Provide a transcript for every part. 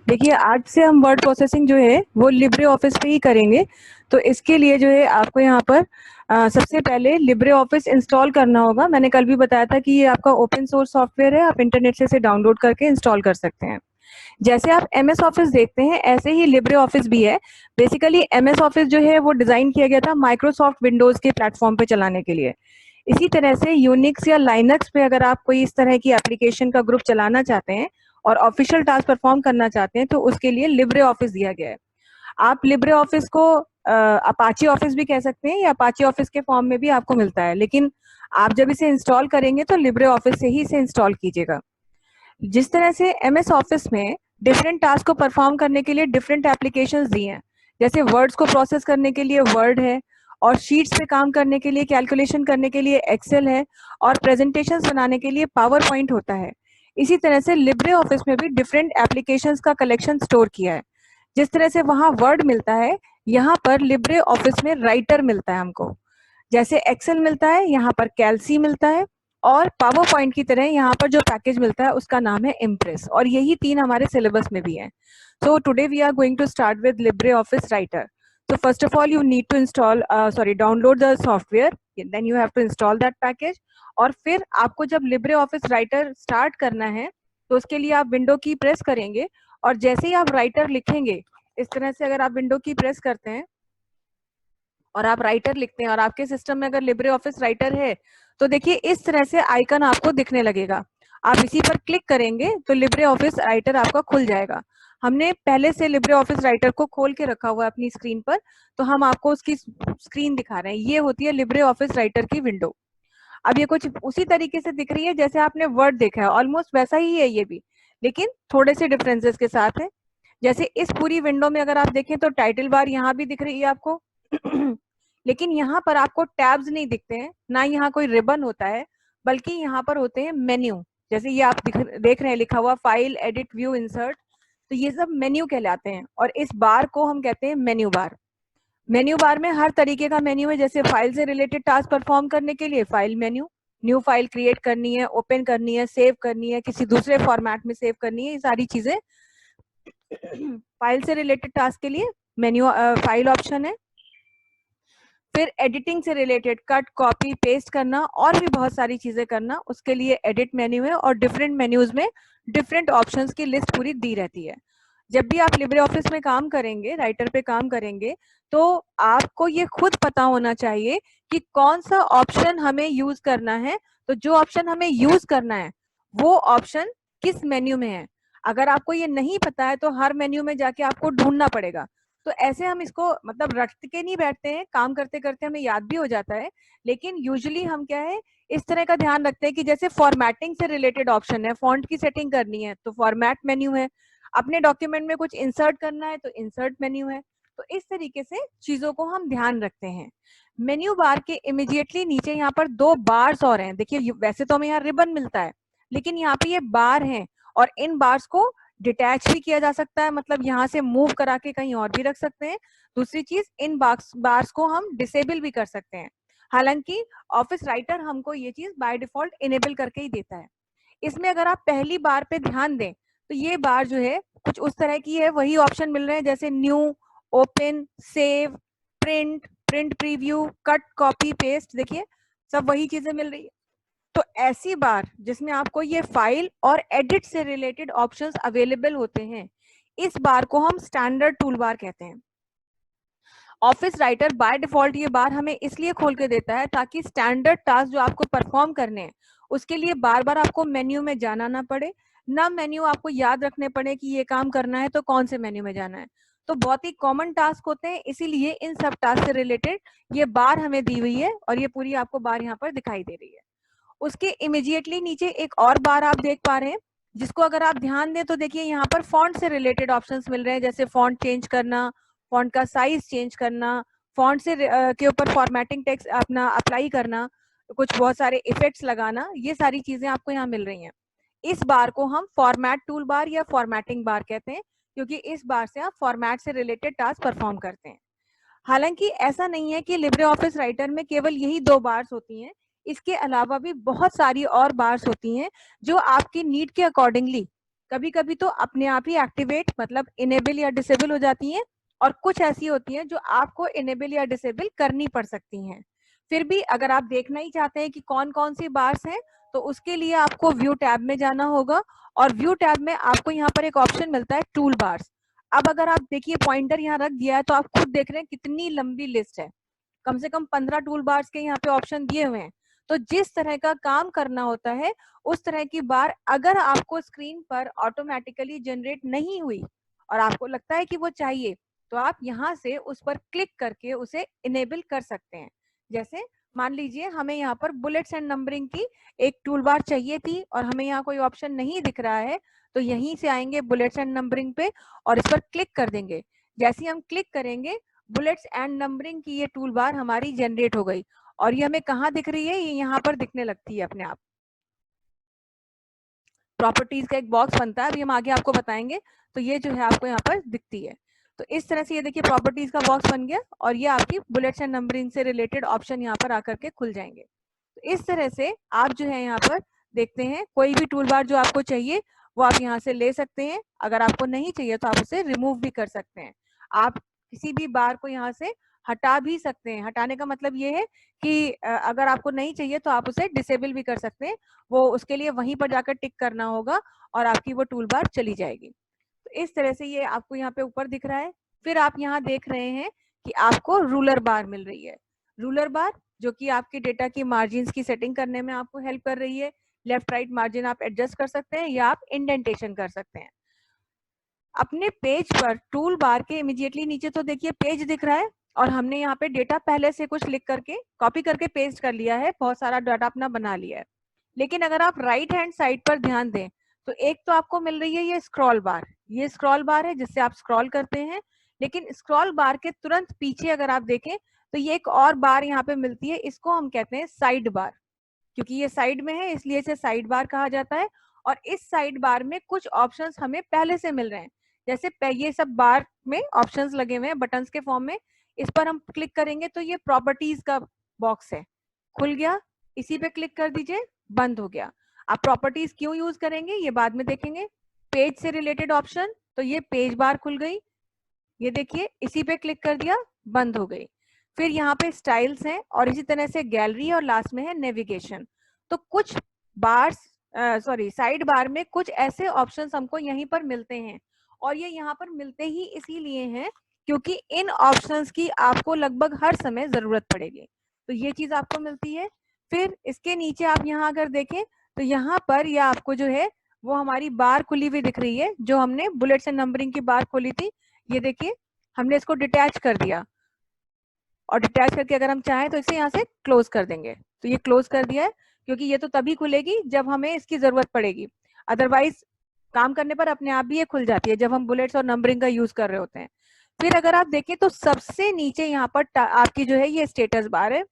देखिए आज से हम वर्ड प्रोसेसिंग जो है वो लिब्रे ऑफिस पे ही करेंगे। तो इसके लिए जो है आपको यहाँ पर सबसे पहले लिब्रे ऑफिस इंस्टॉल करना होगा। मैंने कल भी बताया था कि ये आपका ओपन सोर्स सॉफ्टवेयर है, आप इंटरनेट से इसे डाउनलोड करके इंस्टॉल कर सकते हैं। जैसे आप एमएस ऑफिस देखते हैं ऐसे ही लिब्रे ऑफिस भी है। बेसिकली एमएस ऑफिस जो है वो डिजाइन किया गया था माइक्रोसॉफ्ट विंडोज के प्लेटफॉर्म पे चलाने के लिए। इसी तरह से यूनिक्स या लाइनक्स पे अगर आप कोई इस तरह की एप्लीकेशन का ग्रुप चलाना चाहते हैं और ऑफिशियल टास्क परफॉर्म करना चाहते हैं तो उसके लिए लिब्रे ऑफिस दिया गया है। आप लिब्रे ऑफिस को अपाची ऑफिस भी कह सकते हैं या अपाची ऑफिस के फॉर्म में भी आपको मिलता है, लेकिन आप जब इसे इंस्टॉल करेंगे तो लिब्रे ऑफिस से ही इसे इंस्टॉल कीजिएगा। जिस तरह से एमएस ऑफिस में डिफरेंट टास्क को परफॉर्म करने के लिए डिफरेंट एप्लीकेशंस दी हैं, जैसे वर्ड्स को प्रोसेस करने के लिए वर्ड है, और शीट्स पे काम करने के लिए, कैलकुलेशन करने के लिए एक्सेल है, और प्रेजेंटेशंस बनाने के लिए पावर पॉइंट होता है। इसी तरह से लिब्रे ऑफिस में भी डिफरेंट एप्लीकेशंस का कलेक्शन स्टोर किया है। जिस तरह से वहां वर्ड मिलता है, यहाँ पर लिब्रे ऑफिस में राइटर मिलता है हमको। जैसे एक्सेल मिलता है, यहाँ पर कैल्सी मिलता है, और पावर पॉइंट की तरह यहाँ पर जो पैकेज मिलता है उसका नाम है इम्प्रेस, और यही तीन हमारे सिलेबस में भी है। So today we are going to start with LibreOffice Writer. So first of all you need to install download the software, then you have to install that package। और फिर आपको जब लिब्रे ऑफिस राइटर स्टार्ट करना है तो उसके लिए आप विंडो की प्रेस करेंगे, और जैसे ही आप राइटर लिखेंगे, इस तरह से अगर आप विंडो की प्रेस करते हैं और आप राइटर लिखते हैं और आपके सिस्टम में अगर लिब्रे ऑफिस राइटर है तो देखिए इस तरह से आइकन आपको दिखने लगेगा। आप इसी पर क्लिक करेंगे तो लिब्रे ऑफिस राइटर आपका खुल जाएगा। हमने पहले से लिब्रे ऑफिस राइटर को खोल के रखा हुआ है अपनी स्क्रीन पर, तो हम आपको उसकी स्क्रीन दिखा रहे हैं। ये होती है लिब्रे ऑफिस राइटर की विंडो। अब ये कुछ उसी तरीके से दिख रही है जैसे आपने वर्ड देखा है, ऑलमोस्ट वैसा ही है ये भी, लेकिन थोड़े से डिफरेंसेस के साथ है। जैसे इस पूरी विंडो में अगर आप देखें तो टाइटल बार यहाँ भी दिख रही है आपको लेकिन यहाँ पर आपको टैब्स नहीं दिखते हैं, ना यहाँ कोई रिबन होता है, बल्कि यहाँ पर होते हैं मेन्यू। जैसे ये आप देख रहे हैं लिखा हुआ फाइल, एडिट, व्यू, इंसर्ट, तो ये सब मेन्यू कहलाते हैं। और इस बार को हम कहते हैं मेन्यू बार। मेन्यू बार में हर तरीके का मेन्यू है, जैसे फाइल से रिलेटेड टास्क परफॉर्म करने के लिए file menu, new file create करनी है, ओपन करनी है, सेव करनी है, किसी दूसरे फॉर्मेट में सेव करनी है, ये सारी चीजें फाइल से रिलेटेड टास्क के लिए मेन्यू फाइल ऑप्शन है। फिर एडिटिंग से रिलेटेड कट, कॉपी, पेस्ट करना और भी बहुत सारी चीजें करना, उसके लिए एडिट मेन्यू है, और डिफरेंट मेन्यूज में डिफरेंट ऑप्शंस की लिस्ट पूरी दी रहती है। जब भी आप लिब्रे ऑफिस में काम करेंगे, राइटर पे काम करेंगे, तो आपको ये खुद पता होना चाहिए कि कौन सा ऑप्शन हमें यूज करना है। तो जो ऑप्शन हमें यूज करना है वो ऑप्शन किस मेन्यू में है। अगर आपको ये नहीं पता है तो हर मेन्यू में जाके आपको ढूंढना पड़ेगा। तो ऐसे हम इसको मतलब रट के नहीं बैठते हैं, काम करते करते हमें याद भी हो जाता है, लेकिन यूजुअली हम क्या है इस तरह का ध्यान रखते हैं कि जैसे फॉर्मेटिंग से रिलेटेड ऑप्शन है, फॉन्ट की सेटिंग करनी है तो फॉर्मेट मेन्यू है, अपने डॉक्यूमेंट में कुछ इंसर्ट करना है तो इंसर्ट मेन्यू है। तो इस तरीके से चीजों को हम ध्यान रखते हैं। मेन्यू बार के इमीडिएटली नीचे यहाँ पर दो बार्स और हैं। देखिए वैसे तो हमें यहाँ रिबन मिलता है, लेकिन यहाँ पे ये बार हैं, और इन बार्स को डिटैच भी किया जा सकता है, मतलब यहाँ से मूव करा के कहीं और भी रख सकते हैं। दूसरी चीज, इन बार्स को हम डिसेबल भी कर सकते हैं। हालांकि ऑफिस राइटर हमको ये चीज बाय डिफॉल्ट इनेबल करके ही देता है। इसमें अगर आप पहली बार पे ध्यान दें तो ये बार जो है कुछ उस तरह की है, वही ऑप्शन मिल रहे हैं जैसे new, open, save, print, print preview, cut, copy, paste, देखिए सब वही चीजें मिल रही है। तो ऐसी बार जिसमें आपको ये फाइल और एडिट से रिलेटेड ऑप्शंस अवेलेबल होते हैं, इस बार को हम स्टैंडर्ड टूल बार कहते हैं। ऑफिस राइटर बाय डिफॉल्ट ये बार हमें इसलिए खोल के देता है ताकि स्टैंडर्ड टास्क जो आपको परफॉर्म करने हैं उसके लिए बार बार आपको मेन्यू में जाना ना पड़े, ना मेन्यू आपको याद रखने पड़े कि ये काम करना है तो कौन से मेन्यू में जाना है। तो बहुत ही कॉमन टास्क होते हैं, इसीलिए इन सब टास्क से रिलेटेड ये बार हमें दी हुई है, और ये पूरी आपको बार यहाँ पर दिखाई दे रही है। उसके इमीडिएटली नीचे एक और बार आप देख पा रहे हैं, जिसको अगर आप ध्यान दें तो देखिए यहाँ पर फॉन्ट से रिलेटेड ऑप्शंस मिल रहे हैं, जैसे फॉन्ट चेंज करना, फॉन्ट का साइज चेंज करना, फॉन्ट से के ऊपर फॉर्मेटिंग टेक्स्ट अपना अप्लाई करना, कुछ बहुत सारे इफेक्ट्स लगाना, ये सारी चीजें आपको यहाँ मिल रही हैं। इस बार को हम फॉर्मेट टूल बार या फॉर्मेटिंग बार कहते हैं, क्योंकि इस बार से आप फॉर्मेट से रिलेटेड टास्क परफॉर्म करते हैं। हालांकि ऐसा नहीं है कि लिब्रे ऑफिस राइटर में केवल यही दो बार्स होती हैं, इसके अलावा भी बहुत सारी और बार्स होती हैं जो आपकी नीड के अकॉर्डिंगली कभी कभी तो अपने आप ही एक्टिवेट मतलब इनेबल या डिसेबल हो जाती हैं, और कुछ ऐसी होती हैं जो आपको इनेबल या डिसेबल करनी पड़ सकती हैं। फिर भी अगर आप देखना ही चाहते हैं कि कौन कौन सी बार्स हैं, तो उसके लिए आपको व्यू टैब में जाना होगा, और व्यू टैब में आपको यहाँ पर एक ऑप्शन मिलता है टूल बार्स। अब अगर आप देखिए पॉइंटर यहाँ रख दिया है, तो आप खुद देख रहे हैं कितनी लंबी लिस्ट है, कम से कम 15 टूल बार्स के यहाँ पे ऑप्शन दिए हुए हैं। तो जिस तरह का काम करना होता है उस तरह की बार अगर आपको स्क्रीन पर ऑटोमेटिकली जनरेट नहीं हुई और आपको लगता है कि वो चाहिए, तो आप यहाँ से उस पर क्लिक करके उसे इनेबल कर सकते हैं। जैसे मान लीजिए हमें यहाँ पर बुलेट्स एंड नंबरिंग की एक टूल बार चाहिए थी और हमें यहाँ कोई ऑप्शन नहीं दिख रहा है, तो यहीं से आएंगे बुलेट्स एंड नंबरिंग पे और इस पर क्लिक कर देंगे। जैसे ही हम क्लिक करेंगे, बुलेट्स एंड नंबरिंग की ये टूल बार हमारी जनरेट हो गई, और ये हमें कहाँ दिख रही है, ये यहाँ पर दिखने लगती है अपने आप। प्रॉपर्टीज का एक बॉक्स बनता है, अभी हम आगे आपको बताएंगे। तो ये जो है आपको यहाँ पर दिखती है। तो इस तरह से ये देखिए प्रॉपर्टीज का बॉक्स बन गया, और ये आपकी बुलेट्स एंड नंबरिंग से रिलेटेड ऑप्शन यहाँ पर आकर के खुल जाएंगे। तो इस तरह से आप जो है यहाँ पर देखते हैं कोई भी टूल बार जो आपको चाहिए वो आप यहाँ से ले सकते हैं। अगर आपको नहीं चाहिए तो आप उसे रिमूव भी कर सकते हैं। आप किसी भी बार को यहाँ से हटा भी सकते हैं। हटाने का मतलब ये है कि अगर आपको नहीं चाहिए तो आप उसे डिसेबल भी कर सकते हैं। वो उसके लिए वहीं पर जाकर टिक करना होगा और आपकी वो टूल बार चली जाएगी। तो इस तरह से ये आपको यहाँ पे ऊपर दिख रहा है। फिर आप यहाँ देख रहे हैं कि आपको रूलर बार मिल रही है। रूलर बार जो कि आपके डेटा की मार्जिन की सेटिंग करने में आपको हेल्प कर रही है। लेफ्ट राइट मार्जिन आप एडजस्ट कर सकते हैं या आप इंडेंटेशन कर सकते हैं। अपने पेज पर टूल बार के इमीडिएटली नीचे तो देखिए पेज दिख रहा है, और हमने यहाँ पे डेटा पहले से कुछ लिख करके कॉपी करके पेस्ट कर लिया है, बहुत सारा डाटा अपना बना लिया है। लेकिन अगर आप राइट हैंड साइड पर ध्यान दें तो एक तो आपको मिल रही है ये स्क्रॉल बार। ये स्क्रॉल बार है जिससे आप स्क्रॉल करते हैं, लेकिन स्क्रॉल बार के तुरंत पीछे अगर आप देखें तो ये एक और बार यहाँ पे मिलती है, इसको हम कहते हैं साइड बार। क्योंकि ये साइड में है इसलिए इसे साइड बार कहा जाता है। और इस साइड बार में कुछ ऑप्शंस हमें पहले से मिल रहे हैं। जैसे ये सब बार में ऑप्शंस लगे हुए हैं बटन्स के फॉर्म में, इस पर हम क्लिक करेंगे तो ये प्रॉपर्टीज का बॉक्स है, खुल गया। इसी पे क्लिक कर दीजिए, बंद हो गया। आप प्रॉपर्टीज क्यों यूज करेंगे ये बाद में देखेंगे। पेज से रिलेटेड ऑप्शन, तो ये पेज बार खुल गई, ये देखिए इसी पे क्लिक कर दिया, बंद हो गई। फिर यहाँ पे स्टाइल्स हैं और इसी तरह से गैलरी, और लास्ट में है नेविगेशन। तो कुछ बार्स साइड बार में कुछ ऐसे ऑप्शंस हमको यहीं पर मिलते हैं, और ये यहाँ पर मिलते ही इसीलिए हैं क्योंकि इन ऑप्शंस की आपको लगभग हर समय जरूरत पड़ेगी। तो ये चीज आपको मिलती है। फिर इसके नीचे आप यहाँ अगर देखें तो यहाँ पर यह आपको जो है वो हमारी बार खुली हुई दिख रही है, जो हमने बुलेट्स एंड नंबरिंग की बार खोली थी। ये देखिए हमने इसको डिटैच कर दिया, और डिटैच करके अगर हम चाहें तो इसे यहाँ से क्लोज कर देंगे। तो ये क्लोज कर दिया है क्योंकि ये तो तभी खुलेगी जब हमें इसकी जरूरत पड़ेगी, अदरवाइज काम करने पर अपने आप भी ये खुल जाती है जब हम बुलेट्स और नंबरिंग का यूज कर रहे होते हैं। फिर अगर आप देखें तो सबसे नीचे यहाँ पर आपकी जो है ये स्टेटस बार है,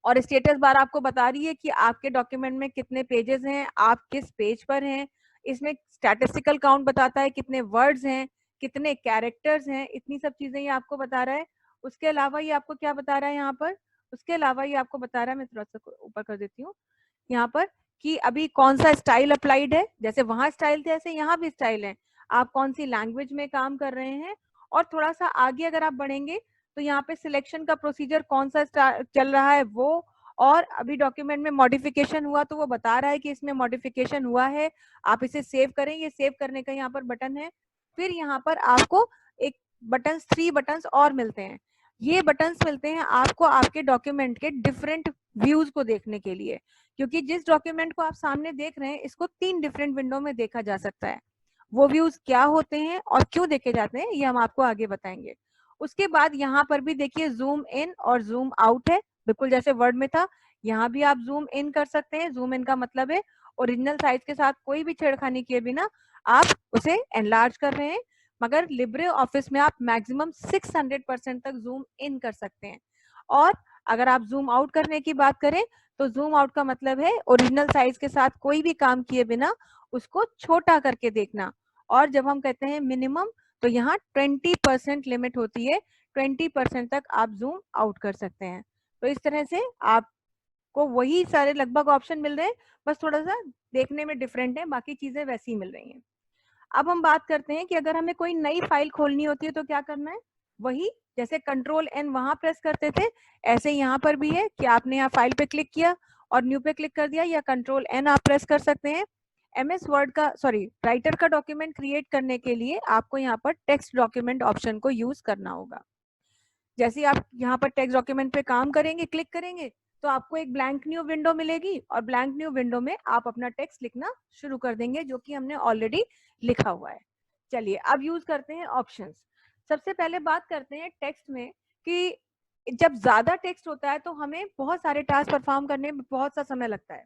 और स्टेटस बार आपको बता रही है कि आपके डॉक्यूमेंट में कितने पेजेस हैं, आप किस पेज पर हैं। इसमें स्टैटिस्टिकल काउंट बताता है, कितने वर्ड्स हैं, कितने कैरेक्टर्स हैं, इतनी सब चीजें ये आपको बता रहा है। उसके अलावा ये आपको क्या बता रहा है यहाँ पर, उसके अलावा ये आपको बता रहा है, मैं थोड़ा सा ऊपर कर देती हूँ यहाँ पर, कि अभी कौन सा स्टाइल अप्लाइड है। जैसे वहां स्टाइल थे ऐसे यहाँ भी स्टाइल है, आप कौन सी लैंग्वेज में काम कर रहे हैं। और थोड़ा सा आगे अगर आप बढ़ेंगे तो यहाँ पे सिलेक्शन का प्रोसीजर कौन सा चल रहा है वो, और अभी डॉक्यूमेंट में मॉडिफिकेशन हुआ तो वो बता रहा है कि इसमें मॉडिफिकेशन हुआ है, आप इसे सेव करें, ये सेव करने का यहाँ पर बटन है। फिर यहाँ पर आपको एक बटन, 3 बटन्स और मिलते हैं। ये बटन्स मिलते हैं आपको आपके डॉक्यूमेंट के डिफरेंट व्यूज को देखने के लिए, क्योंकि जिस डॉक्यूमेंट को आप सामने देख रहे हैं इसको 3 डिफरेंट विंडो में देखा जा सकता है। वो व्यूज क्या होते हैं और क्यों देखे जाते हैं ये हम आपको आगे बताएंगे। उसके बाद यहाँ पर भी देखिए जूम इन और जूम आउट है, बिल्कुल जैसे वर्ड में था। यहाँ भी आप जूम इन कर सकते हैं। जूम इन का मतलब है ओरिजिनल साइज के साथ कोई भी छेड़खानी किए बिना आप उसे एनलार्ज कर रहे हैं, मगर लिब्रे ऑफिस में आप मैक्सिमम 600% तक जूम इन कर सकते हैं। और अगर आप जूम आउट करने की बात करें तो जूम आउट का मतलब है ओरिजिनल साइज के साथ कोई भी काम किए बिना उसको छोटा करके देखना। और जब हम कहते हैं मिनिमम तो यहाँ 20% लिमिट होती है, 20% तक आप जूम आउट कर सकते हैं। तो इस तरह से आपको वही सारे लगभग ऑप्शन मिल रहे हैं, बस थोड़ा सा देखने में डिफरेंट है, बाकी चीजें वैसी ही मिल रही हैं। अब हम बात करते हैं कि अगर हमें कोई नई फाइल खोलनी होती है तो क्या करना है। वही जैसे कंट्रोल एन वहां प्रेस करते थे, ऐसे यहाँ पर भी है कि आपने यहाँ फाइल पे क्लिक किया और न्यू पे क्लिक कर दिया, या कंट्रोल एन आप प्रेस कर सकते हैं। एमएस वर्ड का राइटर का डॉक्यूमेंट क्रिएट करने के लिए आपको यहाँ पर टेक्स्ट डॉक्यूमेंट ऑप्शन को यूज करना होगा। जैसे आप यहाँ पर टेक्स्ट डॉक्यूमेंट पे काम करेंगे, क्लिक करेंगे, तो आपको एक ब्लैंक न्यू विंडो मिलेगी और ब्लैंक न्यू विंडो में आप अपना टेक्स्ट लिखना शुरू कर देंगे, जो कि हमने ऑलरेडी लिखा हुआ है। चलिए अब यूज करते हैं ऑप्शंस। सबसे पहले बात करते हैं टेक्स्ट में कि जब ज्यादा टेक्स्ट होता है तो हमें बहुत सारे टास्क परफॉर्म करने में बहुत सा समय लगता है।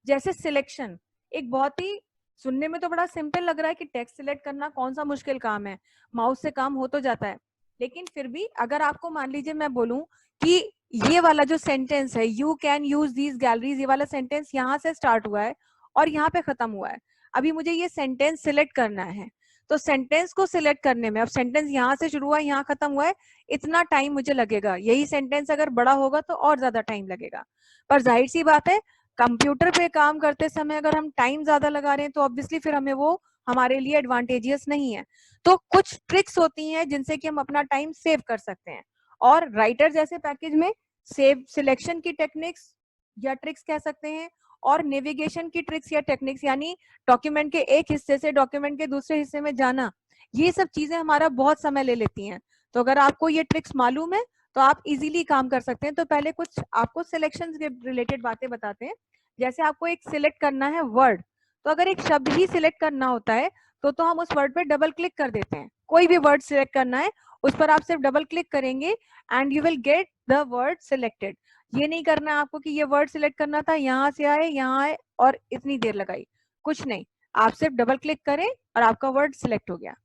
जैसे सिलेक्शन, एक बहुत ही सुनने में तो बड़ा सिंपल लग रहा है कि टेक्स्ट सिलेक्ट करना कौन सा मुश्किल काम है, माउस से काम हो तो जाता है। लेकिन फिर भी अगर आपको मान लीजिए मैं बोलूं कि ये वाला जो सेंटेंस है, you can use these galleries, ये वाला सेंटेंस यहाँ से स्टार्ट हुआ है और यहाँ पे खत्म हुआ है, अभी मुझे ये सेंटेंस सिलेक्ट करना है। तो सेंटेंस को सिलेक्ट करने में, अब सेंटेंस यहाँ से शुरू हुआ है यहाँ खत्म हुआ है, इतना टाइम मुझे लगेगा। यही सेंटेंस अगर बड़ा होगा तो और ज्यादा टाइम लगेगा। पर जाहिर सी बात है, कंप्यूटर पे काम करते समय अगर हम टाइम ज्यादा लगा रहे हैं तो ऑब्वियसली फिर हमें वो हमारे लिए एडवांटेजियस नहीं है। तो कुछ ट्रिक्स होती हैं जिनसे कि हम अपना टाइम सेव कर सकते हैं। और राइटर जैसे पैकेज में सेव सिलेक्शन की टेक्निक्स या ट्रिक्स कह सकते हैं, और नेविगेशन की ट्रिक्स या टेक्निक्स, यानी डॉक्यूमेंट के एक हिस्से से डॉक्यूमेंट के दूसरे हिस्से में जाना, ये सब चीजें हमारा बहुत समय ले लेती हैं। तो अगर आपको ये ट्रिक्स मालूम है तो आप इजीली काम कर सकते हैं। तो पहले कुछ आपको सिलेक्शन के रिलेटेड बातें बताते हैं। जैसे आपको एक सिलेक्ट करना है वर्ड, तो अगर एक शब्द ही सिलेक्ट करना होता है तो हम उस वर्ड पे डबल क्लिक कर देते हैं। कोई भी वर्ड सिलेक्ट करना है उस पर आप सिर्फ डबल क्लिक करेंगे and you will get the word selected. ये नहीं करना है आपको कि ये वर्ड सिलेक्ट करना था, यहाँ से आए यहाँ आए और इतनी देर लगाई, कुछ नहीं, आप सिर्फ डबल क्लिक करें और आपका वर्ड सिलेक्ट हो गया।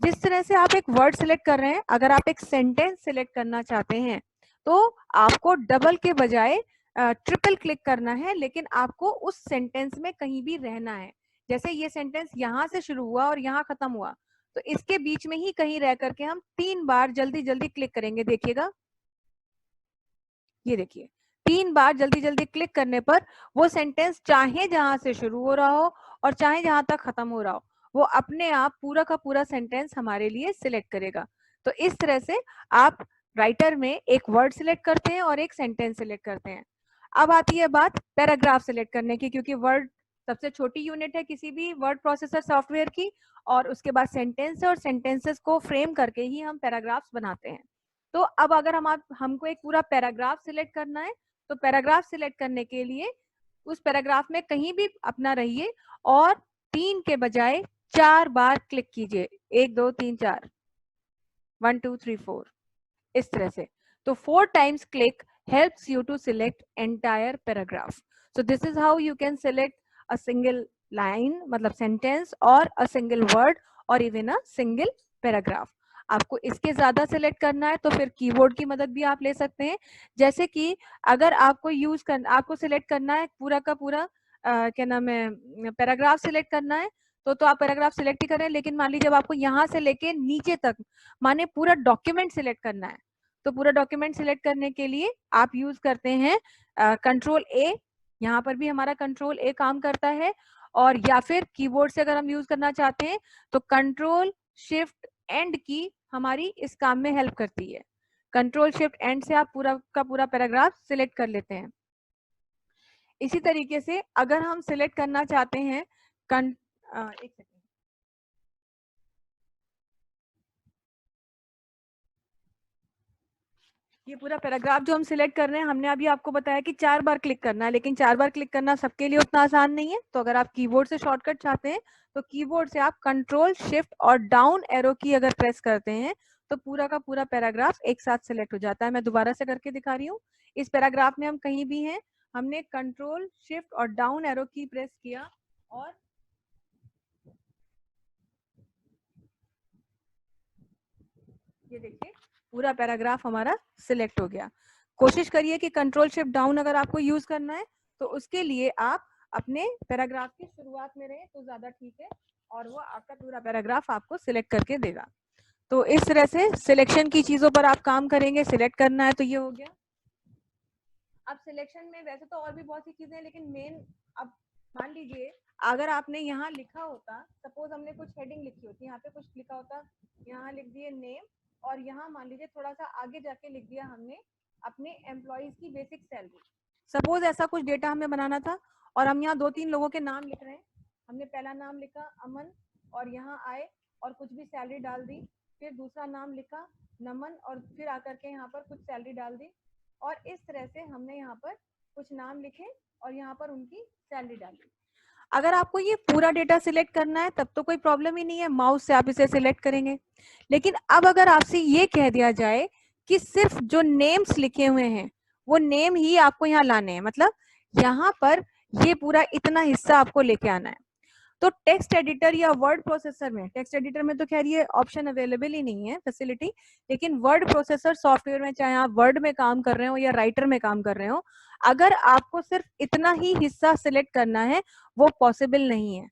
जिस तरह से आप एक वर्ड सिलेक्ट कर रहे हैं, अगर आप एक सेंटेंस सिलेक्ट करना चाहते हैं तो आपको डबल के बजाय ट्रिपल क्लिक करना है, लेकिन आपको उस सेंटेंस में कहीं भी रहना है। जैसे ये सेंटेंस यहाँ से शुरू हुआ और यहाँ खत्म हुआ, तो इसके बीच में ही कहीं रह करके हम 3 बार जल्दी जल्दी क्लिक करेंगे। देखिएगा, ये देखिए 3 बार जल्दी जल्दी क्लिक करने पर वो सेंटेंस चाहे जहां से शुरू हो रहा हो और चाहे जहां तक खत्म हो रहा हो, वो अपने आप पूरा का पूरा सेंटेंस हमारे लिए सिलेक्ट करेगा। तो इस तरह से आप राइटर में एक वर्ड सिलेक्ट करते हैं और एक सेंटेंस सिलेक्ट करते हैं। अब आती है बात पैराग्राफ सिलेक्ट करने की, क्योंकि वर्ड सबसे छोटी यूनिट है किसी भी वर्ड प्रोसेसर सॉफ्टवेयर की, और उसके बाद सेंटेंस है, और सेंटेंसेस को फ्रेम करके ही हम पैराग्राफ्स बनाते हैं। तो अब अगर हमको एक पूरा पैराग्राफ सिलेक्ट करना है, तो पैराग्राफ सिलेक्ट करने के लिए उस पैराग्राफ में कहीं भी अपना रहिए और 3 के बजाय 4 बार क्लिक कीजिए। 1 2 3 4, 1 2 3 4, इस तरह से। तो 4 times click helps you to select entire paragraph. So this is how you can select a single line, मतलब sentence, or a single word, or even a single paragraph. आपको इसके ज्यादा सिलेक्ट करना है तो फिर कीबोर्ड की मदद भी आप ले सकते हैं। जैसे कि अगर आपको सिलेक्ट करना है पूरा का पूरा क्या नाम है पैराग्राफ सिलेक्ट करना है, तो आप पैराग्राफ सिलेक्ट ही करें। लेकिन मान लीजिए जब आपको यहाँ से लेके नीचे तक माने पूरा डॉक्यूमेंट सिलेक्ट करना है, तो पूरा डॉक्यूमेंट सिलेक्ट करने के लिए आप यूज करते हैं कंट्रोल ए। यहाँ पर भी हमारा कंट्रोल ए काम करता है। और या फिर कीबोर्ड से अगर हम यूज करना चाहते हैं तो कंट्रोल शिफ्ट एंड की हमारी इस काम में हेल्प करती है। कंट्रोल शिफ्ट एंड से आप पूरा का पूरा पैराग्राफ सिलेक्ट कर लेते हैं। इसी तरीके से अगर हम सिलेक्ट करना चाहते हैं एक सेकंड, ये पूरा पैराग्राफ जो हम सिलेक्ट कर रहे हैं, हमने अभी आपको बताया कि 4 बार क्लिक करना है, लेकिन 4 बार क्लिक करना सबके लिए उतना आसान नहीं है। तो अगर आप कीबोर्ड से शॉर्टकट चाहते हैं तो कीबोर्ड से आप कंट्रोल शिफ्ट और डाउन एरो की अगर प्रेस करते हैं तो पूरा का पूरा पैराग्राफ एक साथ सिलेक्ट हो जाता है। मैं दोबारा से करके दिखा रही हूँ। इस पैराग्राफ में हम कहीं भी हैं, हमने कंट्रोल शिफ्ट और डाउन एरो की प्रेस किया और ये देखिए पूरा पैराग्राफ हमारा सिलेक्ट हो गया। कोशिश करिए कि कंट्रोल शिफ्ट डाउन अगर आपको यूज करना है तो उसके लिए आप अपने पैराग्राफ की शुरुआत में रहे तो ज्यादा ठीक है, और वो आपका पूरा पैराग्राफ आपको सिलेक्ट करके देगा। तो इस तरह से सिलेक्शन की चीजों पर आप काम करेंगे। सिलेक्ट करना है तो ये हो गया। अब सिलेक्शन में वैसे तो और भी बहुत सी चीजें हैं, लेकिन मेन अब मान लीजिए अगर आपने यहाँ लिखा होता, सपोज हमने कुछ हेडिंग लिखी होती, यहाँ पे कुछ लिखा होता, यहाँ लिख दिए नेम, और यहाँ मान लीजिए थोड़ा सा आगे जाके लिख दिया हमने अपने एम्प्लॉयज की बेसिक सैलरी। सपोज ऐसा कुछ डेटा हमें बनाना था और हम यहाँ 2-3 लोगों के नाम लिख रहे हैं। हमने पहला नाम लिखा अमन और यहाँ आए और कुछ भी सैलरी डाल दी, फिर दूसरा नाम लिखा नमन और फिर आकर के यहाँ पर कुछ सैलरी डाल दी, और इस तरह से हमने यहाँ पर कुछ नाम लिखे और यहाँ पर उनकी सैलरी डाली। अगर आपको ये पूरा डेटा सिलेक्ट करना है तब तो कोई प्रॉब्लम ही नहीं है, माउस से आप इसे सिलेक्ट करेंगे। लेकिन अब अगर आपसे ये कह दिया जाए कि सिर्फ जो नेम्स लिखे हुए हैं वो नेम ही आपको यहाँ लाने हैं, मतलब यहाँ पर ये पूरा इतना हिस्सा आपको लेके आना है, तो टेक्स्ट एडिटर या वर्ड प्रोसेसर में, टेक्स्ट एडिटर में तो खैर ये ऑप्शन अवेलेबल ही नहीं है फैसिलिटी, लेकिन वर्ड प्रोसेसर सॉफ्टवेयर में, चाहे आप वर्ड में काम कर रहे हो या राइटर में काम कर रहे हो, अगर आपको सिर्फ इतना ही हिस्सा सिलेक्ट करना है वो पॉसिबल नहीं है,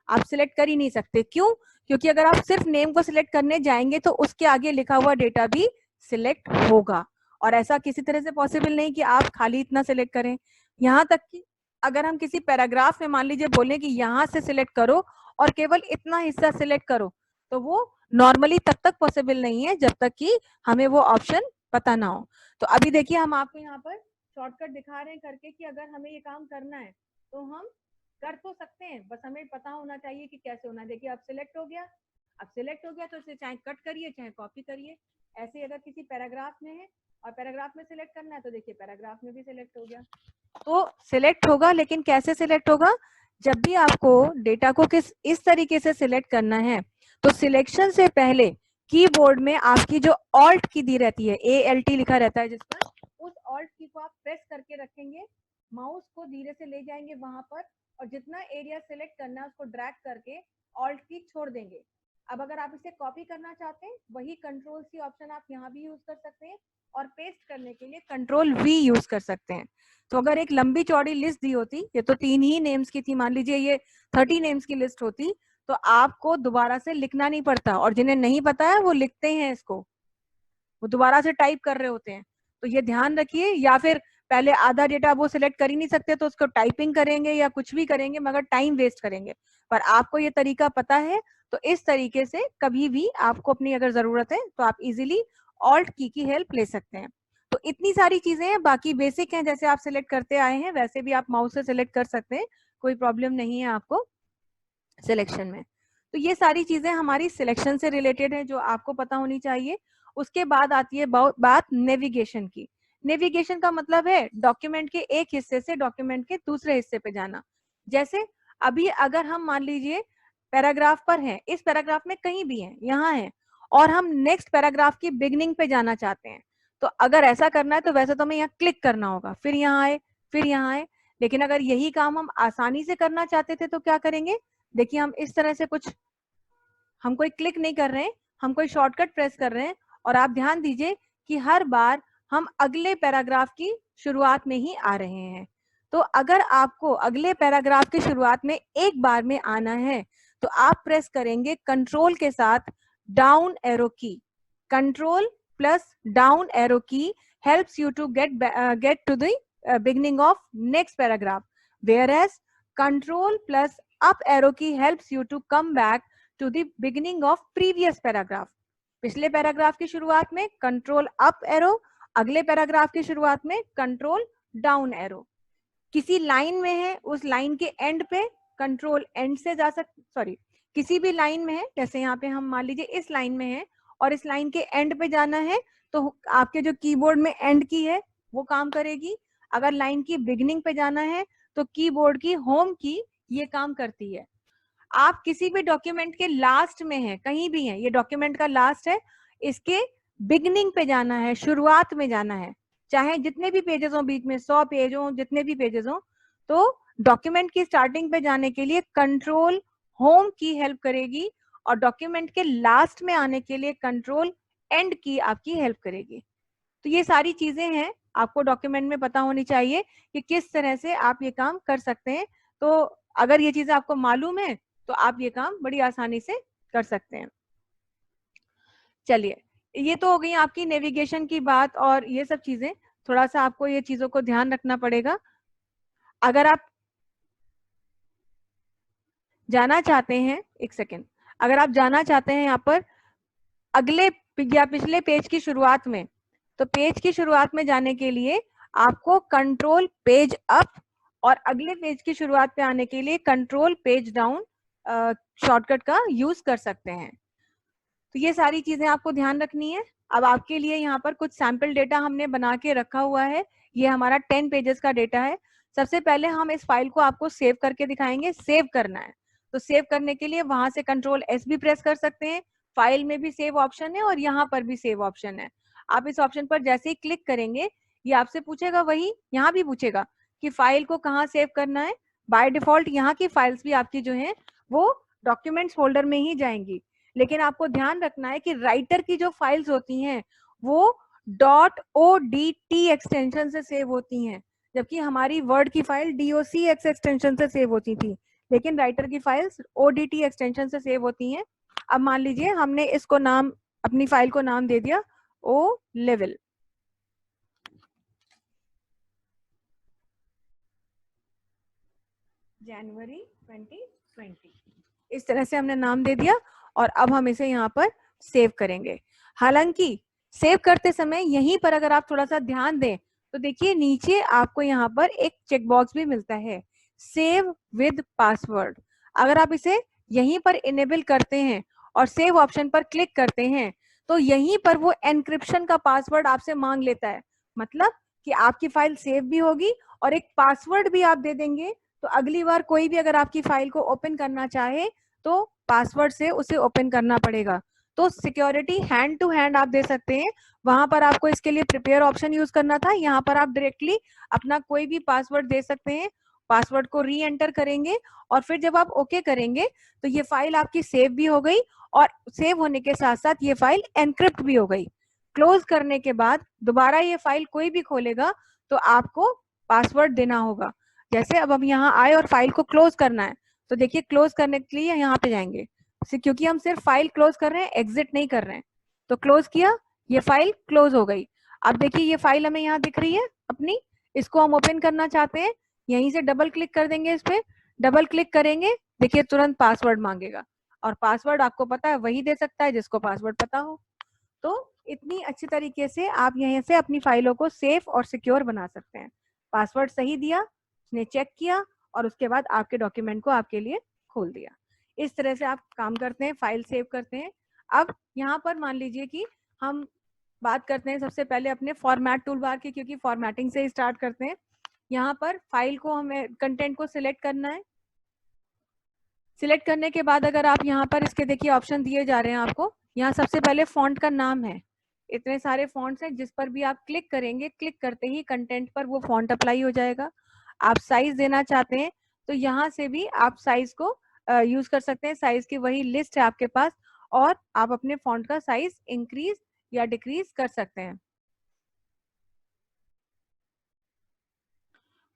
आप सिलेक्ट कर ही नहीं सकते। क्यों? क्योंकि अगर आप सिर्फ नेम को सिलेक्ट करने जाएंगे तो उसके आगे लिखा हुआ डेटा भी सिलेक्ट होगा, और ऐसा किसी तरह से पॉसिबल नहीं कि आप खाली इतना सिलेक्ट करें। यहाँ तक कि अगर हम किसी पैराग्राफ में मान लीजिए बोले कि यहाँ से सिलेक्ट करो और केवल इतना हिस्सा सिलेक्ट करो, तो वो नॉर्मली तब तक पॉसिबल नहीं है जब तक कि हमें वो ऑप्शन पता ना हो। तो अभी देखिए हम आपको यहाँ पर शॉर्टकट दिखा रहे हैं करके कि अगर हमें ये काम करना है तो हम कर तो सकते हैं, बस हमें पता होना चाहिए कि कैसे होना है। देखिए अब सिलेक्ट हो गया, अब सिलेक्ट हो गया तो इसे चाहे कट करिए चाहे कॉपी करिए। ऐसे अगर किसी पैराग्राफ में है और पैराग्राफ में सिलेक्ट करना है तो देखिए पैराग्राफ में भी सिलेक्ट हो गया। तो सिलेक्ट होगा, लेकिन कैसे सिलेक्ट होगा? जब भी आपको डेटा को इस तरीके से सिलेक्ट करना है तो सिलेक्शन से पहले कीबोर्ड में आपकी जो ऑल्ट की दी रहती है, ALT लिखा रहता है जिस पर, उस ऑल्ट की को आप प्रेस करके रखेंगे, माउस को धीरे से ले जाएंगे वहां पर और जितना एरिया सिलेक्ट करना है उसको ड्रैग करके ऑल्ट की छोड़ देंगे। अब अगर आप इसे कॉपी करना चाहते हैं वही कंट्रोल सी ऑप्शन आप यहाँ भी यूज कर सकते हैं, और पेस्ट करने के लिए कंट्रोल V यूज कर सकते हैं। तो अगर एक लंबी चौड़ी लिस्ट दी होती, ये तो 3 ही नेम्स की थी, मान लीजिए ये 30 नेम्स की लिस्ट होती, तो आपको दोबारा से लिखना नहीं पड़ता, और जिन्हें नहीं पता है वो लिखते हैं इसको, वो दोबारा से टाइप कर रहे होते हैं। तो ये ध्यान रखिए, या फिर पहले आधा डेटा वो सिलेक्ट कर ही नहीं सकते तो उसको टाइपिंग करेंगे या कुछ भी करेंगे मगर टाइम वेस्ट करेंगे। पर आपको ये तरीका पता है तो इस तरीके से कभी भी आपको अपनी अगर जरूरत है तो आप इजीली ऑल्ट की हेल्प ले सकते हैं। तो इतनी सारी चीजें हैं, बाकी बेसिक हैं, जैसे आप सिलेक्ट करते आए हैं वैसे भी आप माउस से सिलेक्ट कर सकते हैं, कोई प्रॉब्लम नहीं है आपको सिलेक्शन में। तो ये सारी चीजें हमारी सिलेक्शन से रिलेटेड है जो आपको पता होनी चाहिए। उसके बाद आती है बात नेविगेशन की। नेविगेशन का मतलब है डॉक्यूमेंट के एक हिस्से से डॉक्यूमेंट के दूसरे हिस्से पे जाना। जैसे अभी अगर हम मान लीजिए पैराग्राफ पर हैं, इस पैराग्राफ में कहीं भी हैं, यहाँ है, और हम नेक्स्ट पैराग्राफ की बिगनिंग पे जाना चाहते हैं, तो अगर ऐसा करना है तो वैसे तो हमें यहाँ क्लिक करना होगा, फिर यहाँ आए, फिर यहाँ आए। लेकिन अगर यही काम हम आसानी से करना चाहते थे तो क्या करेंगे? देखिए हम इस तरह से कुछ, हम कोई क्लिक नहीं कर रहे हैं, हम कोई शॉर्टकट प्रेस कर रहे हैं, और आप ध्यान दीजिए कि हर बार हम अगले पैराग्राफ की शुरुआत में ही आ रहे हैं। तो अगर आपको अगले पैराग्राफ की शुरुआत में एक बार में आना है तो आप प्रेस करेंगे कंट्रोल के साथ डाउन एरो की। कंट्रोल प्लस डाउन एरो की helps you to get to the beginning of next paragraph, whereas control plus up arrow key helps you to come back to the beginning of previous paragraph। पिछले paragraph की शुरुआत में control up arrow, अगले paragraph की शुरुआत में control down arrow. किसी line में है, उस लाइन के एंड पे कंट्रोल एंड से जा सकते, सॉरी, किसी भी लाइन में है, जैसे यहाँ पे हम मान लीजिए इस लाइन में है और इस लाइन के एंड पे जाना है तो आपके जो कीबोर्ड में एंड की है वो काम करेगी। अगर लाइन की बिगिनिंग पे जाना है तो कीबोर्ड की होम की ये काम करती है। आप किसी भी डॉक्यूमेंट के लास्ट में है, कहीं भी है, ये डॉक्यूमेंट का लास्ट है, इसके बिगिनिंग पे जाना है, शुरुआत में जाना है, चाहे जितने भी पेजेस हो, बीच में 100 पेज हो, जितने भी पेजेस हो, तो डॉक्यूमेंट की स्टार्टिंग पे जाने के लिए कंट्रोल होम की हेल्प करेगी और डॉक्यूमेंट के लास्ट में आने के लिए कंट्रोल एंड की आपकी हेल्प करेगी। तो ये सारी चीजें हैं, आपको डॉक्यूमेंट में पता होनी चाहिए कि किस तरह से आप ये काम कर सकते हैं। तो अगर ये चीजें आपको मालूम है तो आप ये काम बड़ी आसानी से कर सकते हैं। चलिए, ये तो हो गई आपकी नेविगेशन की बात और ये सब चीजें, थोड़ा सा आपको ये चीजों को ध्यान रखना पड़ेगा। अगर आप जाना चाहते हैं, एक सेकेंड, अगर आप जाना चाहते हैं यहाँ पर अगले या पिछले पेज की शुरुआत में, तो पेज की शुरुआत में जाने के लिए आपको कंट्रोल पेज अप और अगले पेज की शुरुआत पे आने के लिए कंट्रोल पेज डाउन शॉर्टकट का यूज कर सकते हैं। तो ये सारी चीजें आपको ध्यान रखनी है। अब आपके लिए यहाँ पर कुछ सैंपल डेटा हमने बना के रखा हुआ है। ये हमारा 10 पेजेस का डेटा है। सबसे पहले हम इस फाइल को आपको सेव करके दिखाएंगे। सेव करना है तो सेव करने के लिए वहां से कंट्रोल एस भी प्रेस कर सकते हैं। फाइल में भी सेव ऑप्शन है और यहाँ पर भी सेव ऑप्शन है। आप इस ऑप्शन पर जैसे ही क्लिक करेंगे ये आपसे पूछेगा, वही यहाँ भी पूछेगा कि फाइल को कहाँ सेव करना है। बाय डिफॉल्ट यहाँ की फाइल्स भी आपकी जो है वो डॉक्यूमेंट्स फोल्डर में ही जाएंगी, लेकिन आपको ध्यान रखना है कि राइटर की जो फाइल्स होती हैं वो .odt एक्सटेंशन से सेव होती हैं, जबकि हमारी वर्ड की फाइल docx एक्सटेंशन से सेव होती थी, लेकिन राइटर की फाइल्स odt एक्सटेंशन से सेव होती हैं। अब मान लीजिए हमने इसको नाम, अपनी फाइल को नाम दे दिया O लेवल। जनवरी 2020 इस तरह से हमने नाम दे दिया और अब हम इसे यहाँ पर सेव करेंगे। हालांकि सेव करते समय यहीं पर अगर आप थोड़ा सा ध्यान दें तो देखिए नीचे आपको यहाँ पर एक चेक बॉक्स भी मिलता है, सेव विद पासवर्ड। अगर आप इसे यहीं पर इनेबल करते हैं और सेव ऑप्शन पर क्लिक करते हैं तो यहीं पर वो एनक्रिप्शन का पासवर्ड आपसे मांग लेता है। मतलब कि आपकी फाइल सेव भी होगी और एक पासवर्ड भी आप दे देंगे, तो अगली बार कोई भी अगर आपकी फाइल को ओपन करना चाहे तो पासवर्ड से उसे ओपन करना पड़ेगा। तो सिक्योरिटी हैंड टू हैंड आप दे सकते हैं। वहां पर आपको इसके लिए प्रिपेयर ऑप्शन यूज करना था, यहाँ पर आप डायरेक्टली अपना कोई भी पासवर्ड दे सकते हैं। पासवर्ड को री एंटर करेंगे और फिर जब आप ओके करेंगे तो ये फाइल आपकी सेव भी हो गई और सेव होने के साथ साथ ये फाइल एनक्रिप्ट भी हो गई। क्लोज करने के बाद दोबारा ये फाइल कोई भी खोलेगा तो आपको पासवर्ड देना होगा। जैसे अब हम यहाँ आए और फाइल को क्लोज करना है तो देखिए क्लोज करने के लिए यहाँ पे जाएंगे, क्योंकि हम सिर्फ फाइल क्लोज कर रहे हैं, एग्जिट नहीं कर रहे हैं। तो क्लोज किया, ये फाइल क्लोज हो गई। अब देखिए ये फाइल हमें यहाँ दिख रही है अपनी, इसको हम ओपन करना चाहते हैं, यहीं से डबल क्लिक कर देंगे इस पे। डबल क्लिक करेंगे, देखिए तुरंत पासवर्ड मांगेगा और पासवर्ड आपको पता है वही दे सकता है जिसको पासवर्ड पता हो। तो इतनी अच्छी तरीके से आप यहीं से अपनी फाइलों को सेफ और सिक्योर बना सकते हैं। पासवर्ड सही दिया, उसने चेक किया और उसके बाद आपके डॉक्यूमेंट को आपके लिए खोल दिया। इस तरह से आप काम करते हैं, फाइल सेव करते हैं। अब यहाँ पर मान लीजिए कि हम बात करते हैं सबसे पहले अपने फॉर्मेट टूल बार की, क्योंकि फॉर्मेटिंग से ही स्टार्ट करते हैं। यहाँ पर फाइल को हमें कंटेंट को सिलेक्ट करना है। सिलेक्ट करने के बाद अगर आप यहाँ पर इसके देखिए ऑप्शन दिए जा रहे हैं आपको, यहाँ सबसे पहले फॉन्ट का नाम है। इतने सारे फॉन्ट्स हैं जिस पर भी आप क्लिक करेंगे, क्लिक करते ही कंटेंट पर वो फॉन्ट अप्लाई हो जाएगा। आप साइज देना चाहते हैं तो यहाँ से भी आप साइज को यूज कर सकते हैं। साइज की वही लिस्ट है आपके पास और आप अपने फॉन्ट का साइज इंक्रीज या डिक्रीज कर सकते हैं।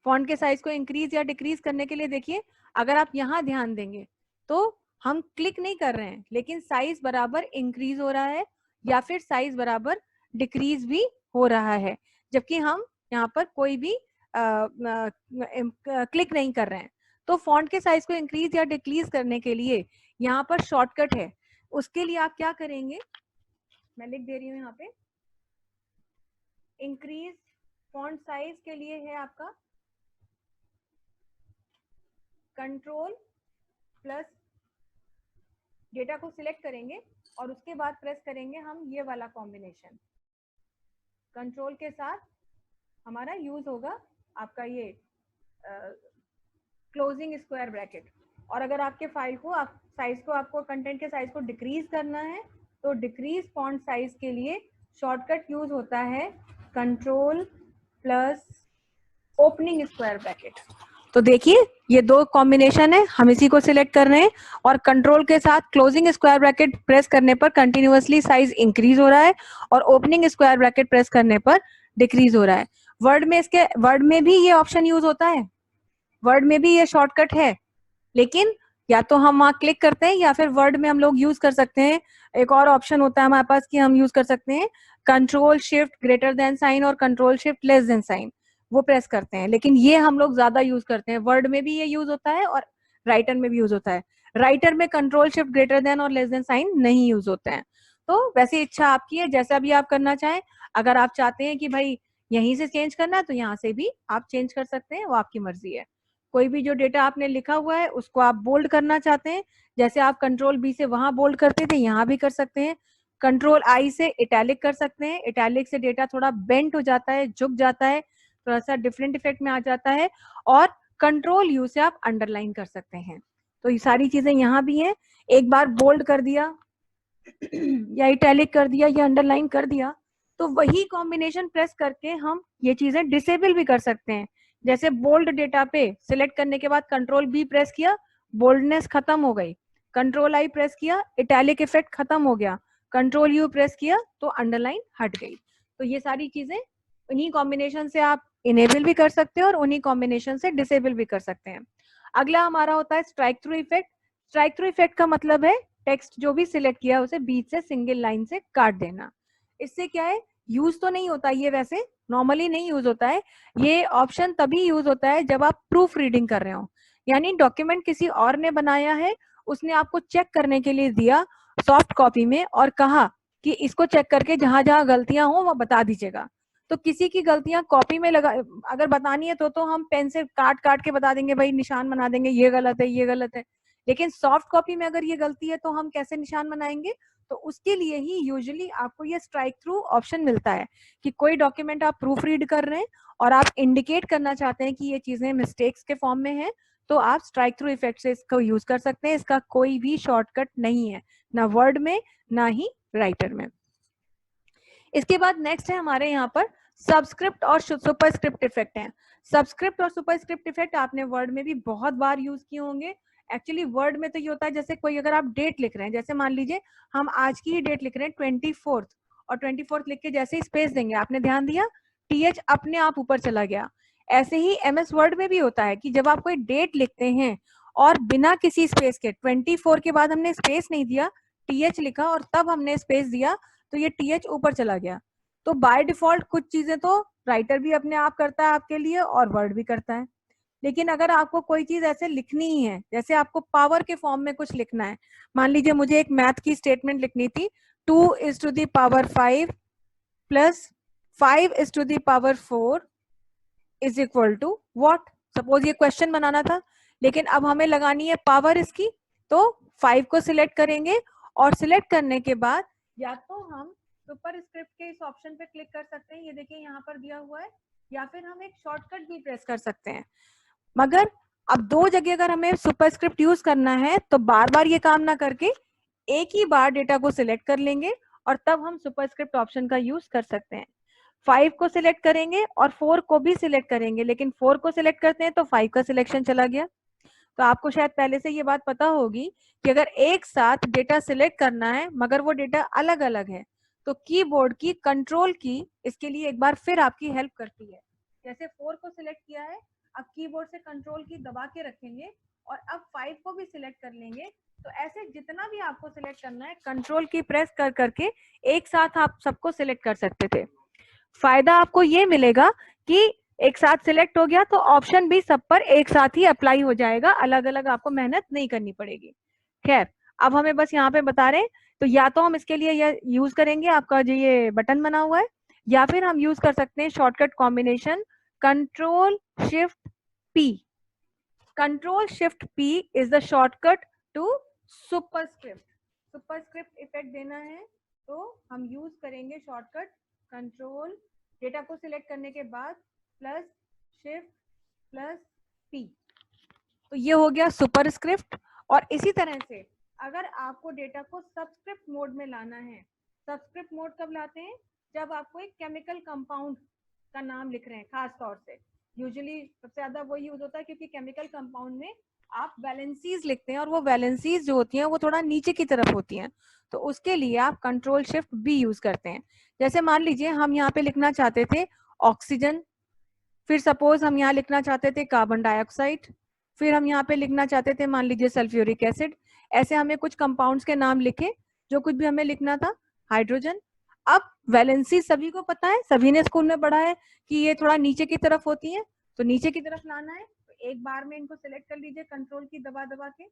फॉन्ट के साइज को इंक्रीज या डिक्रीज करने के लिए देखिए अगर आप यहाँ ध्यान देंगे तो हम क्लिक नहीं कर रहे हैं, लेकिन साइज बराबर इंक्रीज हो रहा है या फिर साइज बराबर डिक्रीज भी हो रहा है, जबकि हम यहाँ पर कोई भी क्लिक नहीं कर रहे हैं। तो फॉन्ट के साइज को इंक्रीज या डिक्रीज करने के लिए यहाँ पर शॉर्टकट है। उसके लिए आप क्या करेंगे, मैं लिख दे रही हूँ यहाँ पे, इंक्रीज फॉन्ट साइज के लिए है आपका कंट्रोल प्लस डेटा को सिलेक्ट करेंगे और उसके बाद प्रेस करेंगे हम ये वाला कॉम्बिनेशन। कंट्रोल के साथ हमारा यूज होगा आपका ये क्लोजिंग स्क्वायर ब्रैकेट। और अगर आपके फाइल को आप साइज को आपको कंटेंट के साइज को डिक्रीज करना है तो डिक्रीज फॉन्ट साइज के लिए शॉर्टकट यूज होता है control plus opening square bracket. तो देखिए ये दो कॉम्बिनेशन है, हम इसी को सिलेक्ट कर रहे हैं और कंट्रोल के साथ क्लोजिंग स्क्वायर ब्रैकेट प्रेस करने पर कंटिन्यूअसली साइज इंक्रीज हो रहा है और ओपनिंग स्क्वायर ब्रैकेट प्रेस करने पर डिक्रीज हो रहा है। वर्ड में भी ये ऑप्शन यूज होता है, वर्ड में भी ये शॉर्टकट है, लेकिन या तो हम वहां क्लिक करते हैं या फिर वर्ड में हम लोग यूज कर सकते हैं। एक और ऑप्शन होता है हमारे पास कि हम यूज कर सकते हैं control shift greater than sign और control shift less than sign, वो प्रेस करते हैं, लेकिन ये हम लोग ज्यादा यूज करते हैं। वर्ड में भी ये यूज होता है और राइटर में भी यूज होता है। राइटर में कंट्रोल शिफ्ट ग्रेटर देन और लेस देन साइन नहीं यूज होते हैं। तो वैसे इच्छा आपकी है, जैसा भी आप करना चाहें। अगर आप चाहते हैं कि भाई यहीं से चेंज करना है तो यहाँ से भी आप चेंज कर सकते हैं, वो आपकी मर्जी है। कोई भी जो डेटा आपने लिखा हुआ है उसको आप बोल्ड करना चाहते हैं, जैसे आप कंट्रोल बी से वहां बोल्ड करते थे यहाँ भी कर सकते हैं। कंट्रोल आई से इटैलिक कर सकते हैं, इटैलिक से डेटा थोड़ा बेंट हो जाता है, झुक जाता है, थोड़ा सा डिफरेंट इफेक्ट में आ जाता है। और कंट्रोल यू से आप अंडरलाइन कर सकते हैं। तो ये सारी चीजें यहाँ भी हैं। एक बार बोल्ड कर दिया या इटैलिक कर दिया या अंडरलाइन कर दिया तो वही कॉम्बिनेशन प्रेस करके हम ये चीजें डिसेबल भी कर सकते हैं। जैसे बोल्ड डेटा पे सिलेक्ट करने के बाद कंट्रोल बी प्रेस किया, बोल्डनेस खत्म हो गई। कंट्रोल आई प्रेस किया, इटैलिक इफेक्ट खत्म हो गया। कंट्रोल यू प्रेस किया तो अंडरलाइन हट गई। तो ये सारी चीजें उन्हीं कॉम्बिनेशन से आप इनेबल भी कर सकते हैं और उन्हीं कॉम्बिनेशन से डिसेबल भी कर सकते हैं। अगला हमारा होता है strike through effect. Strike through effect का मतलब है टेक्स्ट जो भी सिलेक्ट किया उसे बीच से सिंगल लाइन से काट देना। इससे क्या है, यूज तो नहीं होता ये, वैसे नॉर्मली नहीं यूज होता है। ये ऑप्शन तभी यूज होता है जब आप प्रूफ रीडिंग कर रहे हो, यानी डॉक्यूमेंट किसी और ने बनाया है, उसने आपको चेक करने के लिए दिया सॉफ्ट कॉपी में और कहा कि इसको चेक करके जहां जहां गलतियां हो वो बता दीजिएगा। तो किसी की गलतियां कॉपी में लगा अगर बतानी है तो हम पेन से काट काट के बता देंगे, भाई निशान बना देंगे, ये गलत है ये गलत है। लेकिन सॉफ्ट कॉपी में अगर ये गलती है तो हम कैसे निशान बनाएंगे? तो उसके लिए ही यूजुअली आपको ये स्ट्राइक थ्रू ऑप्शन मिलता है कि कोई डॉक्यूमेंट आप प्रूफ रीड कर रहे हैं और आप इंडिकेट करना चाहते हैं कि ये चीजें मिस्टेक्स के फॉर्म में है, तो आप स्ट्राइक थ्रू इफेक्ट से इसको यूज कर सकते हैं। इसका कोई भी शॉर्टकट नहीं है, ना वर्ड में ना ही राइटर में। इसके बाद नेक्स्ट है हमारे यहाँ पर सबस्क्रिप्ट और सुपरस्क्रिप्ट इफेक्ट है। सबस्क्रिप्ट और सुपरस्क्रिप्ट इफेक्ट आपने वर्ड में भी बहुत बार यूज किए होंगे। एक्चुअली वर्ड में तो ये होता है जैसे कोई अगर आप डेट लिख रहे हैं, जैसे मान लीजिए हम आज की ही डेट लिख रहे हैं 24th, और 24th लिख के जैसे ही स्पेस देंगे, आपने ध्यान दिया टीएच अपने आप ऊपर चला गया। ऐसे ही एमएस वर्ड में भी होता है कि जब आप कोई डेट लिखते हैं और बिना किसी स्पेस के 24 के बाद हमने स्पेस नहीं दिया, टीएच लिखा और तब हमने स्पेस दिया, तो ये टीएच ऊपर चला गया। तो बाय डिफॉल्ट कुछ चीजें तो राइटर भी अपने आप करता है आपके लिए और वर्ड भी करता है। लेकिन अगर आपको कोई चीज ऐसे लिखनी ही है, जैसे आपको पावर के फॉर्म में कुछ लिखना है, मान लीजिए मुझे एक मैथ की स्टेटमेंट लिखनी थी, 2⁵ plus 5⁴ is equal to what. Suppose ये क्वेश्चन बनाना था, लेकिन अब हमें लगानी है पावर इसकी, तो 5 को सिलेक्ट करेंगे और सिलेक्ट करने के बाद या तो हम सुपर स्क्रिप्ट के इस ऑप्शन पे क्लिक कर सकते हैं, ये देखिए यहाँ पर दिया हुआ है, या फिर हम एक शॉर्टकट भी प्रेस कर सकते हैं। मगर अब दो जगह अगर हमें सुपर स्क्रिप्ट यूज करना है तो बार बार ये काम ना करके एक ही बार डेटा को सिलेक्ट कर लेंगे और तब हम सुपर स्क्रिप्ट ऑप्शन का यूज कर सकते हैं। 5 को सिलेक्ट करेंगे और 4 को भी सिलेक्ट करेंगे, लेकिन 4 को सिलेक्ट करते हैं तो 5 का सिलेक्शन चला गया। तो आपको शायद पहले से ये बात पता होगी कि अगर एक साथ डेटा सिलेक्ट करना है मगर वो डेटा अलग अलग है, तो कीबोर्ड की कंट्रोल की इसके लिए एक बार फिर आपकी हेल्प करती है। जैसे 4 को सिलेक्ट किया है, अब कीबोर्ड से कंट्रोल की दबा के रखेंगे और अब 5 को भी सिलेक्ट कर लेंगे। तो ऐसे जितना भी आपको सिलेक्ट करना है कंट्रोल की प्रेस कर करके एक साथ आप सबको सिलेक्ट कर सकते थे। फायदा आपको ये मिलेगा कि एक साथ सिलेक्ट हो गया तो ऑप्शन भी सब पर एक साथ ही अप्लाई हो जाएगा, अलग अलग आपको मेहनत नहीं करनी पड़ेगी। खैर, अब हमें बस यहाँ पे बता रहे हैं, तो या तो हम इसके लिए ये यूज करेंगे आपका जो ये बटन बना हुआ है, या फिर हम यूज कर सकते हैं shortcut combination control shift P. Control shift P is the shortcut to superscript. Superscript effect देना है तो हम यूज करेंगे शॉर्टकट कंट्रोल, डेटा को सिलेक्ट करने के बाद प्लस शिफ्ट प्लस पी, तो ये हो गया सुपरस्क्रिप्ट। और इसी तरह से अगर आपको डेटा को सबस्क्रिप्ट मोड में लाना है, सबस्क्रिप्ट मोड कब लाते हैं? जब आपको एक केमिकल कंपाउंड का नाम लिख रहे हैं, खास तौर से यूजुअली सबसे ज्यादा वो यूज होता है क्योंकि केमिकल कंपाउंड में आप वैलेंसीज लिखते हैं और वो वैलेंसीज जो होती हैं वो थोड़ा नीचे की तरफ होती हैं, तो उसके लिए आप कंट्रोल शिफ्ट बी यूज करते हैं। जैसे मान लीजिए हम यहाँ पे लिखना चाहते थे ऑक्सीजन, फिर सपोज हम यहाँ लिखना चाहते थे कार्बन डाइऑक्साइड, फिर हम यहाँ पे लिखना चाहते थे मान लीजिए सल्फ्यूरिक एसिड। ऐसे हमें कुछ कंपाउंड्स के नाम लिखे, जो कुछ भी हमें लिखना था, हाइड्रोजन। अब वैलेंसी सभी को पता है, सभी ने स्कूल में पढ़ा है कि ये थोड़ा नीचे की तरफ होती है, तो नीचे की तरफ लाना है तो एक बार में इनको सिलेक्ट कर लीजिए कंट्रोल की दबा दबा के।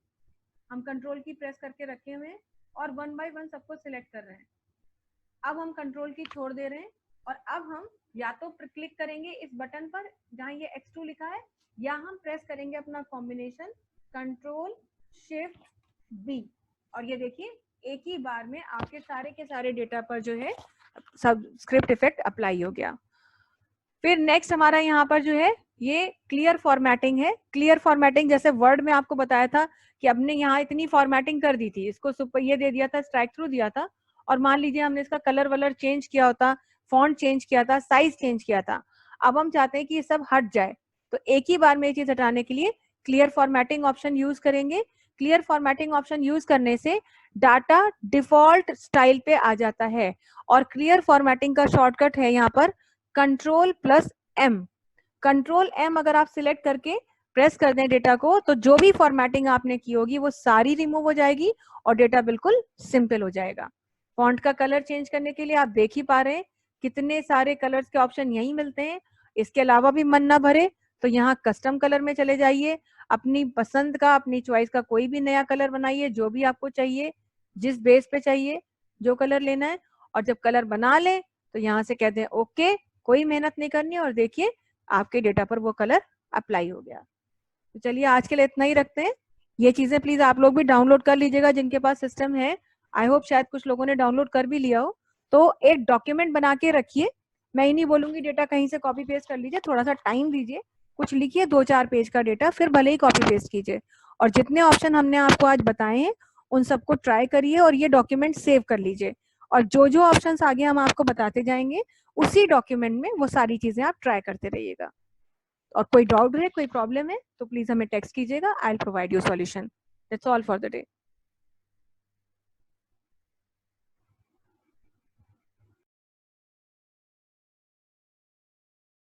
हम कंट्रोल की प्रेस करके रखे हुए हैं और 1 बाय 1 सबको सिलेक्ट कर रहे हैं। अब हम कंट्रोल की छोड़ दे रहे हैं और अब हम या तो क्लिक करेंगे इस बटन पर जहां ये X2 लिखा है, या हम प्रेस करेंगे अपना कॉम्बिनेशन कंट्रोल शिफ्ट बी, और ये देखिए एक ही बार में आपके सारे के सारे डेटा पर जो है सब स्क्रिप्ट इफेक्ट अप्लाई हो गया। फिर नेक्स्ट हमारा यहाँ पर जो है ये क्लियर फॉर्मेटिंग है। क्लियर फॉर्मेटिंग जैसे वर्ड में आपको बताया था कि हमने यहाँ इतनी फॉर्मेटिंग कर दी थी, इसको सुपर ये दे दिया था, स्ट्राइक थ्रू दिया था, और मान लीजिए हमने इसका कलर वलर चेंज किया होता, फॉन्ट चेंज किया था, साइज चेंज किया था। अब हम चाहते हैं कि ये सब हट जाए, तो एक ही बार में ये चीज हटाने के लिए क्लियर फॉर्मेटिंग ऑप्शन यूज करेंगे। क्लियर फॉर्मेटिंग ऑप्शन यूज करने से डाटा डिफॉल्ट स्टाइल पे आ जाता है, और क्लियर फॉर्मेटिंग का शॉर्टकट है यहाँ पर Ctrl+M। Ctrl+M अगर आप सिलेक्ट करके प्रेस कर दें डेटा को, तो जो भी फॉर्मेटिंग आपने की होगी वो सारी रिमूव हो जाएगी और डेटा बिल्कुल सिंपल हो जाएगा। फॉन्ट का कलर चेंज करने के लिए आप देख ही पा रहे हैं कितने सारे कलर्स के ऑप्शन यहीं मिलते हैं। इसके अलावा भी मन ना भरे तो यहाँ कस्टम कलर में चले जाइए, अपनी पसंद का, अपनी चॉइस का कोई भी नया कलर बनाइए, जो भी आपको चाहिए, जिस बेस पे चाहिए, जो कलर लेना है। और जब कलर बना लें तो यहाँ से कहते हैं ओके, कोई मेहनत नहीं करनी, और देखिए आपके डेटा पर वो कलर अप्लाई हो गया। तो चलिए आज के लिए इतना ही रखते हैं। ये चीजें प्लीज आप लोग भी डाउनलोड कर लीजिएगा जिनके पास सिस्टम है। आई होप शायद कुछ लोगों ने डाउनलोड कर भी लिया हो। तो एक डॉक्यूमेंट बना के रखिए, मैं ही नहीं बोलूंगी डेटा कहीं से कॉपी पेस्ट कर लीजिए, थोड़ा सा टाइम दीजिए, कुछ लिखिए 2-4 पेज का डेटा, फिर भले ही कॉपी पेस्ट कीजिए, और जितने ऑप्शन हमने आपको आज बताए हैं उन सबको ट्राई करिए और ये डॉक्यूमेंट सेव कर लीजिए, और जो जो ऑप्शंस आगे हम आपको बताते जाएंगे उसी डॉक्यूमेंट में वो सारी चीजें आप ट्राई करते रहिएगा। और कोई डाउट है, कोई प्रॉब्लम है तो प्लीज हमें टेक्स्ट कीजिएगा, I will provide you solution. That's all for the day.